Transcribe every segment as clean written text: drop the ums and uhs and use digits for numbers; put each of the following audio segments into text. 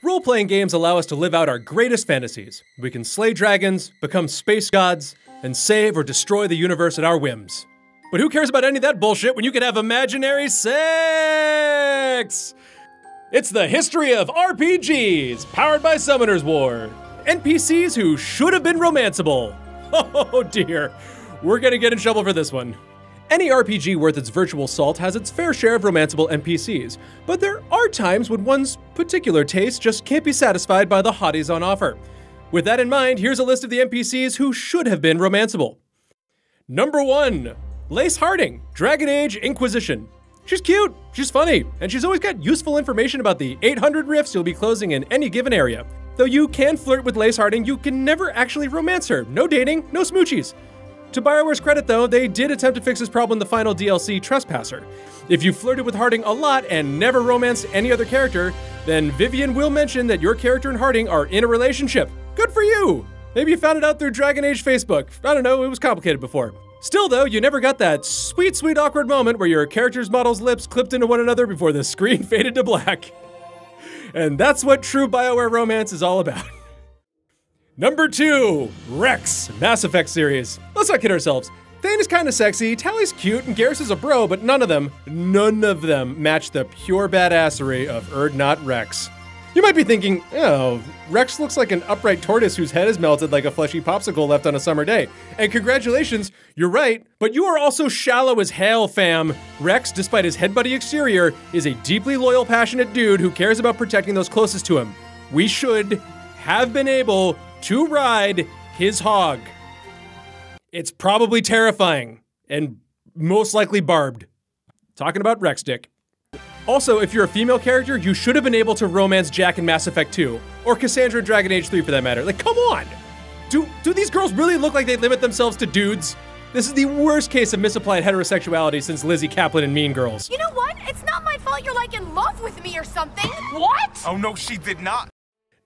Role-playing games allow us to live out our greatest fantasies. We can slay dragons, become space gods, and save or destroy the universe at our whims. But who cares about any of that bullshit when you can have imaginary sex? It's the history of RPGs, powered by Summoner's War. NPCs who should have been romanceable. Oh dear, we're gonna get in trouble for this one. Any RPG worth its virtual salt has its fair share of romanceable NPCs, but there are times when one's particular taste just can't be satisfied by the hotties on offer. With that in mind, here's a list of the NPCs who should have been romanceable. Number 1, Lace Harding, Dragon Age Inquisition. She's cute, she's funny, and she's always got useful information about the 800 rifts you'll be closing in any given area. Though you can flirt with Lace Harding, you can never actually romance her. No dating, no smoochies. To BioWare's credit though, they did attempt to fix this problem in the final DLC, Trespasser. If you flirted with Harding a lot and never romanced any other character, then Vivian will mention that your character and Harding are in a relationship. Good for you! Maybe you found it out through Dragon Age Facebook. I don't know, it was complicated before. Still though, you never got that sweet, sweet awkward moment where your character's model's lips clipped into one another before the screen faded to black. And that's what true BioWare romance is all about. Number 2, Rex, Mass Effect series. Let's not kid ourselves. Thane is kinda sexy, Tally's cute, and Garrus is a bro, but none of them match the pure badassery of Urdnot Rex. You might be thinking, oh, Rex looks like an upright tortoise whose head is melted like a fleshy popsicle left on a summer day. And congratulations, you're right, but you are also shallow as hell, fam. Rex, despite his headbutty exterior, is a deeply loyal, passionate dude who cares about protecting those closest to him. We should have been able to ride his hog. It's probably terrifying and most likely barbed. Talking about Rex dick. Also, if you're a female character, you should have been able to romance Jack in Mass Effect 2, or Cassandra in Dragon Age 3 for that matter. Like, come on! Do these girls really look like they limit themselves to dudes? This is the worst case of misapplied heterosexuality since Lizzie Kaplan in Mean Girls. You know what? It's not my fault you're like in love with me or something. What? Oh no, she did not.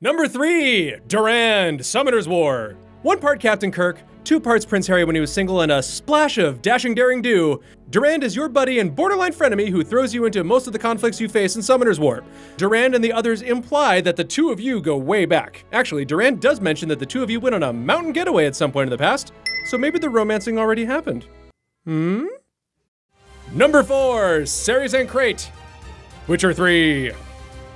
Number 3, Durand, Summoner's War. 1 part Captain Kirk, 2 parts Prince Harry when he was single, and a splash of dashing daring do. Durand is your buddy and borderline frenemy who throws you into most of the conflicts you face in Summoner's War. Durand and the others imply that the 2 of you go way back. Actually, Durand does mention that the 2 of you went on a mountain getaway at some point in the past, so maybe the romancing already happened. Number 4, Ceres and Crate, Witcher 3.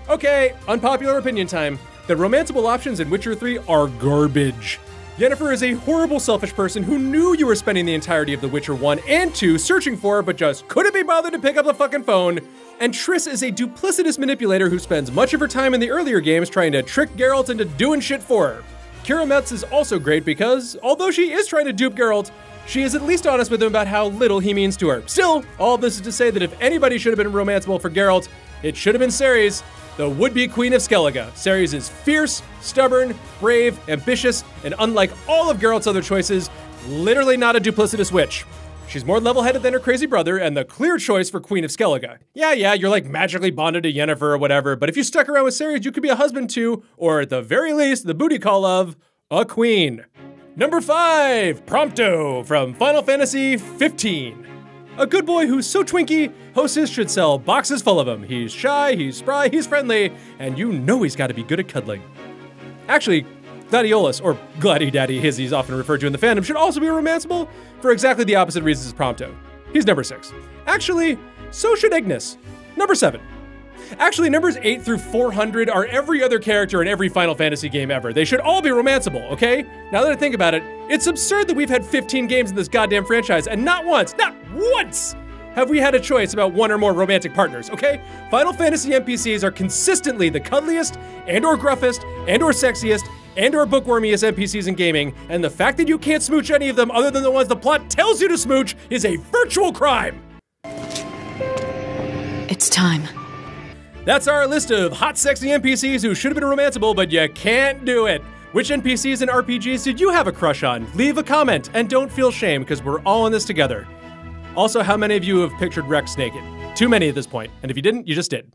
Okay, unpopular opinion time. The romanceable options in Witcher 3 are garbage. Yennefer is a horrible, selfish person who knew you were spending the entirety of The Witcher 1 and 2 searching for, but just couldn't be bothered to pick up the fucking phone. And Triss is a duplicitous manipulator who spends much of her time in the earlier games trying to trick Geralt into doing shit for her. Kira Metz is also great because, although she is trying to dupe Geralt, she is at least honest with him about how little he means to her. Still, all this is to say that if anybody should have been romanceable for Geralt, it should have been Ceres, the would-be Queen of Skellige. Ceres is fierce, stubborn, brave, ambitious, and unlike all of Geralt's other choices, literally not a duplicitous witch. She's more level-headed than her crazy brother and the clear choice for Queen of Skellige. Yeah, you're like magically bonded to Yennefer or whatever, but if you stuck around with Ceres, you could be a husband to, or at the very least, the booty call of, a queen. Number 5, Prompto from Final Fantasy 15. A good boy who's so twinky, hostess should sell boxes full of him. He's shy, he's spry, he's friendly, and you know he's gotta be good at cuddling. Actually, Gladiolus, or Gladdy Daddy as he's often referred to in the fandom, should also be romanceable for exactly the opposite reasons as Prompto. He's number 6. Actually, so should Ignis. Number 7. Actually, numbers 8 through 400 are every other character in every Final Fantasy game ever. They should all be romanceable, okay? Now that I think about it, it's absurd that we've had 15 games in this goddamn franchise, and not once have we had a choice about 1 or more romantic partners, okay? Final Fantasy NPCs are consistently the cuddliest, and/or gruffest, and/or sexiest, and/or bookwormiest NPCs in gaming, and the fact that you can't smooch any of them other than the ones the plot tells you to smooch is a virtual crime! It's time. That's our list of hot, sexy NPCs who should have been romanceable, but you can't do it. Which NPCs in RPGs did you have a crush on? Leave a comment, and don't feel shame, because we're all in this together. Also, how many of you have pictured Rex naked? Too many at this point, and if you didn't, you just did.